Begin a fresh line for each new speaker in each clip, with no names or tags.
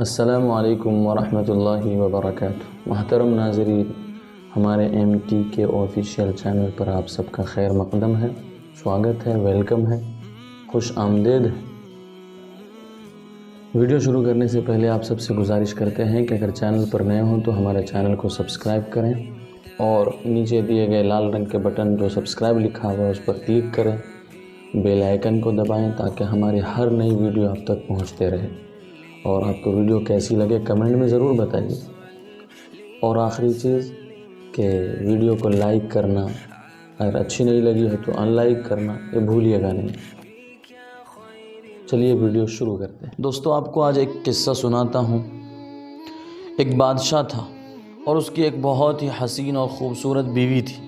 السلام علیکم ورحمۃ اللہ وبرکاتہ۔ محترم ناظرین، ہمارے MT کے آفیشیل چینل پر آپ سب کا خیر مقدم ہے، سواگت ہے، ویلکم ہے، خوش آمدید ہے۔ ویڈیو شروع کرنے سے پہلے آپ سب سے گزارش کرتے ہیں کہ اگر چینل پر نئے ہوں تو ہمارے چینل کو سبسکرائب کریں اور نیچے دیے گئے لال رنگ کے بٹن جو سبسکرائب لکھا ہوا ہے اس پر کلک کریں، بیل آئیکن کو دبائیں تاکہ ہماری ہر نئی ویڈیو آپ تک پہنچتے رہے۔ اور آپ کو ویڈیو کیسی لگے کمنٹ میں ضرور بتائیے۔ اور آخری چیز کہ ویڈیو کو لائک کرنا، اگر اچھی نہیں لگی ہے تو ان لائک کرنا یہ بھولیے گا نہیں۔ چلیے ویڈیو شروع کرتے ہیں۔ دوستو، آپ کو آج ایک قصہ سناتا ہوں۔ ایک بادشاہ تھا اور اس کی ایک بہت ہی حسین اور خوبصورت بیوی تھی۔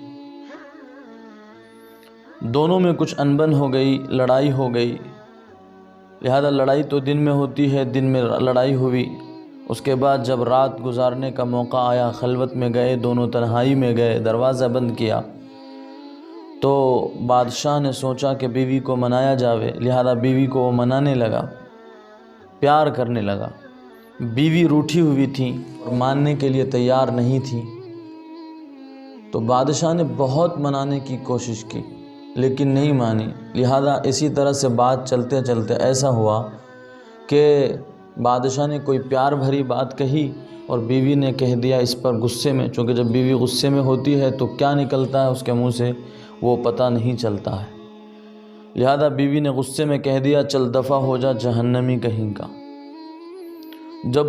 دونوں میں کچھ انبن ہو گئی، لڑائی ہو گئی، لہذا لڑائی تو دن میں ہوتی ہے، دن میں لڑائی ہوئی۔ اس کے بعد جب رات گزارنے کا موقع آیا، خلوت میں گئے، دونوں تنہائی میں گئے، دروازہ بند کیا تو بادشاہ نے سوچا کہ بیوی کو منایا جاوے، لہذا بیوی کو وہ منانے لگا، پیار کرنے لگا۔ بیوی روٹھی ہوئی تھی اور ماننے کے لیے تیار نہیں تھی، تو بادشاہ نے بہت منانے کی کوشش کی لیکن نہیں مانی۔ لہذا اسی طرح سے بات چلتے چلتے ایسا ہوا کہ بادشاہ نے کوئی پیار بھری بات کہی اور بیوی نے کہہ دیا اس پر غصے میں، چونکہ جب بیوی غصے میں ہوتی ہے تو کیا نکلتا ہے اس کے منہ سے وہ پتہ نہیں چلتا ہے۔ لہذا بیوی نے غصے میں کہہ دیا چل دفع ہو جا جہنمی کہیں کا۔ جب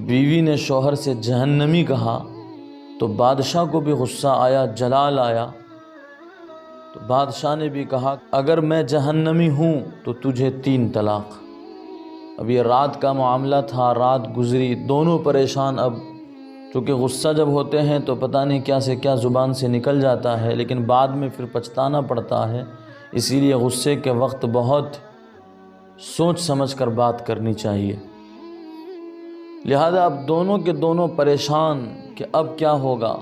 بیوی نے شوہر سے جہنمی کہا تو بادشاہ کو بھی غصہ آیا، جلال آیا، تو بادشاہ نے بھی کہا اگر میں جہنمی ہوں تو تجھے 3 طلاق۔ اب یہ رات کا معاملہ تھا، رات گزری، دونوں پریشان۔ اب چونکہ غصہ جب ہوتے ہیں تو پتہ نہیں کیا سے کیا زبان سے نکل جاتا ہے، لیکن بعد میں پھر پچھتانا پڑتا ہے۔ اسی لیے غصے کے وقت بہت سوچ سمجھ کر بات کرنی چاہیے۔ لہذا اب دونوں کے دونوں پریشان کہ اب کیا ہوگا۔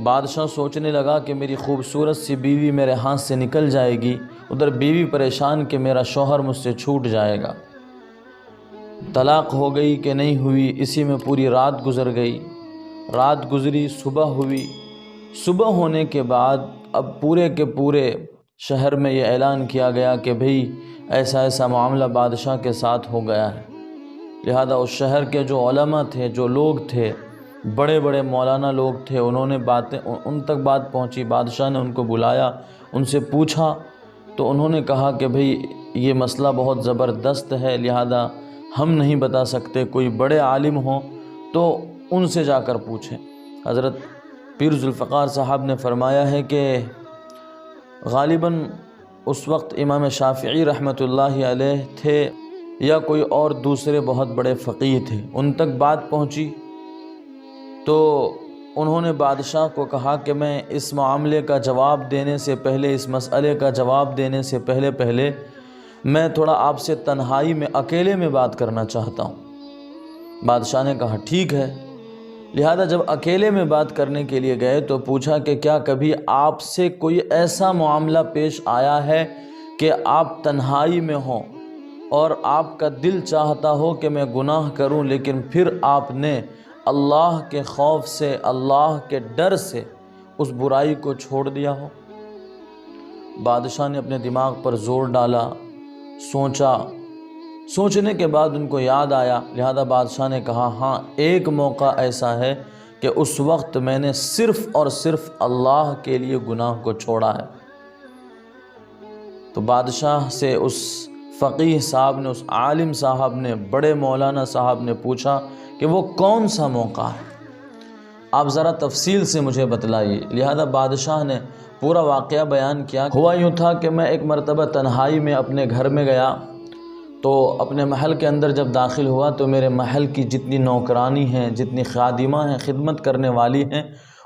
بادشاہ سوچنے لگا کہ میری خوبصورت سی بیوی میرے ہاتھ سے نکل جائے گی، ادھر بیوی پریشان کہ میرا شوہر مجھ سے چھوٹ جائے گا، طلاق ہو گئی کہ نہیں ہوئی۔ اسی میں پوری رات گزر گئی، رات گزری، صبح ہوئی۔ صبح ہونے کے بعد اب پورے کے پورے شہر میں یہ اعلان کیا گیا کہ بھئی ایسا ایسا معاملہ بادشاہ کے ساتھ ہو گیا ہے۔ لہذا اس شہر کے جو علماء تھے، جو لوگ تھے، بڑے بڑے مولانا لوگ تھے، انہوں نے ان تک بات پہنچی۔ بادشاہ نے ان کو بلایا، ان سے پوچھا تو انہوں نے کہا کہ بھئی یہ مسئلہ بہت زبردست ہے، لہذا ہم نہیں بتا سکتے، کوئی بڑے عالم ہوں تو ان سے جا کر پوچھیں۔ حضرت پیر ذوالفقار صاحب نے فرمایا ہے کہ غالباً اس وقت امام شافعی رحمۃ اللہ علیہ تھے یا کوئی اور دوسرے بہت بڑے فقیہ تھے، ان تک بات پہنچی تو انہوں نے بادشاہ کو کہا کہ میں اس معاملے کا جواب دینے سے پہلے، اس مسئلے کا جواب دینے سے پہلے میں تھوڑا آپ سے تنہائی میں اکیلے میں بات کرنا چاہتا ہوں۔ بادشاہ نے کہا ٹھیک ہے۔ لہذا جب اکیلے میں بات کرنے کے لیے گئے تو پوچھا کہ کیا کبھی آپ سے کوئی ایسا معاملہ پیش آیا ہے کہ آپ تنہائی میں ہوں اور آپ کا دل چاہتا ہو کہ میں گناہ کروں، لیکن پھر آپ نے اللہ کے خوف سے، اللہ کے ڈر سے اس برائی کو چھوڑ دیا ہو؟ بادشاہ نے اپنے دماغ پر زور ڈالا، سوچا، سوچنے کے بعد ان کو یاد آیا۔ لہذا بادشاہ نے کہا ہاں، ایک موقع ایسا ہے کہ اس وقت میں نے صرف اور صرف اللہ کے لیے گناہ کو چھوڑا ہے۔ تو بادشاہ سے اس فقیہ صاحب نے، اس عالم صاحب نے، بڑے مولانا صاحب نے پوچھا کہ وہ کون سا موقع ہے، آپ ذرا تفصیل سے مجھے بتلائیے۔ لہذا بادشاہ نے پورا واقعہ بیان کیا۔ ہوا یوں تھا کہ میں ایک مرتبہ تنہائی میں اپنے گھر میں گیا تو اپنے محل کے اندر جب داخل ہوا تو میرے محل کی جتنی نوکرانی ہیں، جتنی خادمہ ہیں، خدمت کرنے والی ہیں،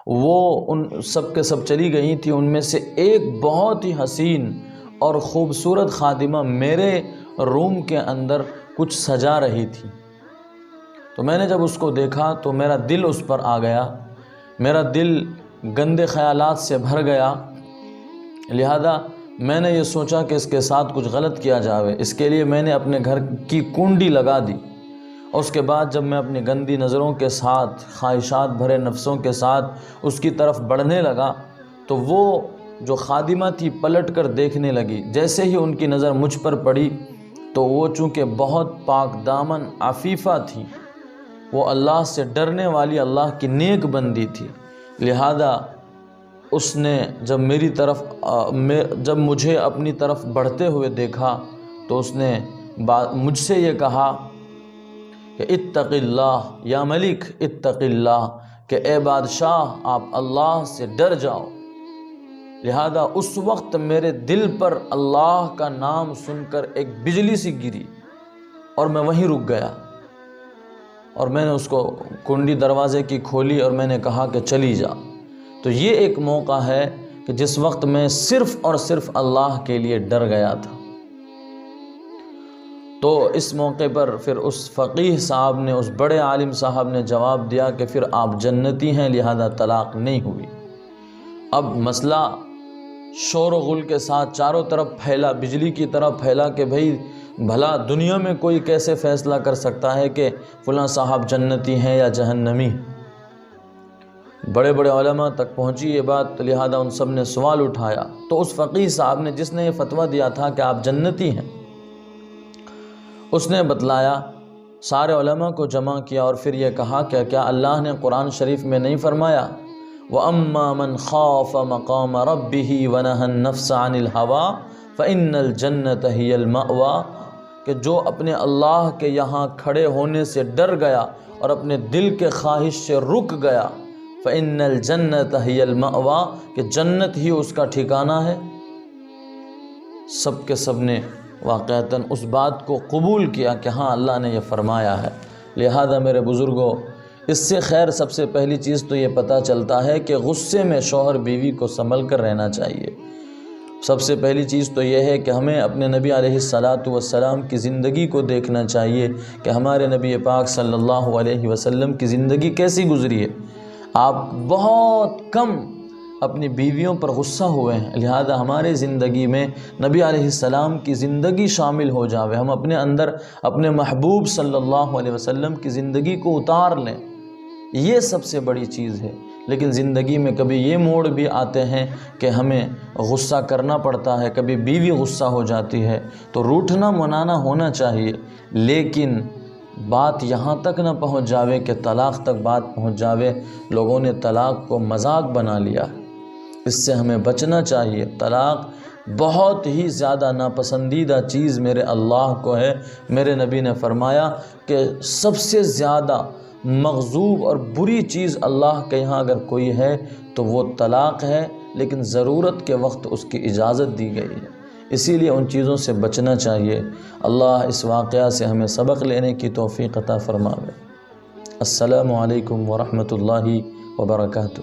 وہ ان سب کے سب چلی گئی تھیں۔ ان میں سے ایک بہت ہی حسین اور خوبصورت خادمہ میرے روم کے اندر کچھ سجا رہی تھی۔ تو میں نے جب اس کو دیکھا تو میرا دل اس پر آ گیا، میرا دل گندے خیالات سے بھر گیا۔ لہذا میں نے یہ سوچا کہ اس کے ساتھ کچھ غلط کیا جاوے۔ اس کے لیے میں نے اپنے گھر کی کنڈی لگا دی اور اس کے بعد جب میں اپنی گندی نظروں کے ساتھ، خواہشات بھرے نفسوں کے ساتھ اس کی طرف بڑھنے لگا تو وہ جو خادمہ تھی پلٹ کر دیکھنے لگی۔ جیسے ہی ان کی نظر مجھ پر پڑی تو وہ چونکہ بہت پاک دامن عفیفہ تھی، وہ اللہ سے ڈرنے والی اللہ کی نیک بندی تھی، لہذا اس نے جب مجھے اپنی طرف بڑھتے ہوئے دیکھا تو اس نے مجھ سے یہ کہا کہ اتق اللہ یا ملک اتق اللہ، کہ اے بادشاہ آپ اللہ سے ڈر جاؤ۔ لہذا اس وقت میرے دل پر اللہ کا نام سن کر ایک بجلی سی گری اور میں وہیں رک گیا، اور میں نے اس کو کنڈی دروازے کی کھولی اور میں نے کہا کہ چلی جا۔ تو یہ ایک موقع ہے کہ جس وقت میں صرف اور صرف اللہ کے لیے ڈر گیا تھا۔ تو اس موقع پر پھر اس فقیہ صاحب نے، اس بڑے عالم صاحب نے جواب دیا کہ پھر آپ جنتی ہیں لہذا طلاق نہیں ہوئی۔ اب مسئلہ شور و غل کے ساتھ چاروں طرف پھیلا، بجلی کی طرح پھیلا کہ بھئی بھلا دنیا میں کوئی کیسے فیصلہ کر سکتا ہے کہ فلاں صاحب جنتی ہیں یا جہنمی۔ بڑے بڑے علماء تک پہنچی یہ بات، لہذا ان سب نے سوال اٹھایا۔ تو اس فقیہ صاحب نے جس نے یہ فتویٰ دیا تھا کہ آپ جنتی ہیں، اس نے بتلایا، سارے علماء کو جمع کیا اور پھر یہ کہا کہ کیا اللہ نے قرآن شریف میں نہیں فرمایا وَأَمَّا مَنْ خَافَ مَقَامَ رَبِّهِ وَنَهَى النَّفْسَ عَنِ الْهَوَىٰ فَإِنَّ الْجَنَّةَ هِيَ الْمَأْوَىٰ، کہ جو اپنے اللہ کے یہاں کھڑے ہونے سے ڈر گیا اور اپنے دل کے خواہش سے رک گیا، فَإِنَّ الْجَنَّةَ هِيَ الْمَأْوَىٰ، کہ جنت ہی اس کا ٹھکانہ ہے۔ سب کے سب نے واقعتاً اس بات کو قبول کیا کہ ہاں اللہ نے یہ فرمایا ہے۔ لہذا میرے بزرگوں، اس سے خیر سب سے پہلی چیز تو یہ پتہ چلتا ہے کہ غصے میں شوہر بیوی کو سنبھل کر رہنا چاہیے۔ سب سے پہلی چیز تو یہ ہے کہ ہمیں اپنے نبی علیہ السلام کی زندگی کو دیکھنا چاہیے کہ ہمارے نبی پاک صلی اللہ علیہ وسلم کی زندگی کیسی گزری ہے۔ آپ بہت کم اپنی بیویوں پر غصہ ہوئے ہیں، لہذا ہمارے زندگی میں نبی علیہ السلام کی زندگی شامل ہو جاوے، ہم اپنے اندر اپنے محبوب صلی اللہ علیہ وسلم کی زندگی کو اتار لیں، یہ سب سے بڑی چیز ہے۔ لیکن زندگی میں کبھی یہ موڑ بھی آتے ہیں کہ ہمیں غصہ کرنا پڑتا ہے، کبھی بیوی غصہ ہو جاتی ہے تو روٹھنا منانا ہونا چاہیے، لیکن بات یہاں تک نہ پہنچ جاوے کہ طلاق تک بات پہنچ جاوے۔ لوگوں نے طلاق کو مذاق بنا لیا، اس سے ہمیں بچنا چاہیے۔ طلاق بہت ہی زیادہ ناپسندیدہ چیز میرے اللہ کو ہے۔ میرے نبی نے فرمایا کہ سب سے زیادہ مغضوب اور بری چیز اللہ کے یہاں اگر کوئی ہے تو وہ طلاق ہے، لیکن ضرورت کے وقت اس کی اجازت دی گئی ہے، اسی لیے ان چیزوں سے بچنا چاہیے۔ اللہ اس واقعہ سے ہمیں سبق لینے کی توفیق عطا فرماوے۔ السلام علیکم ورحمۃ اللہ وبرکاتہ۔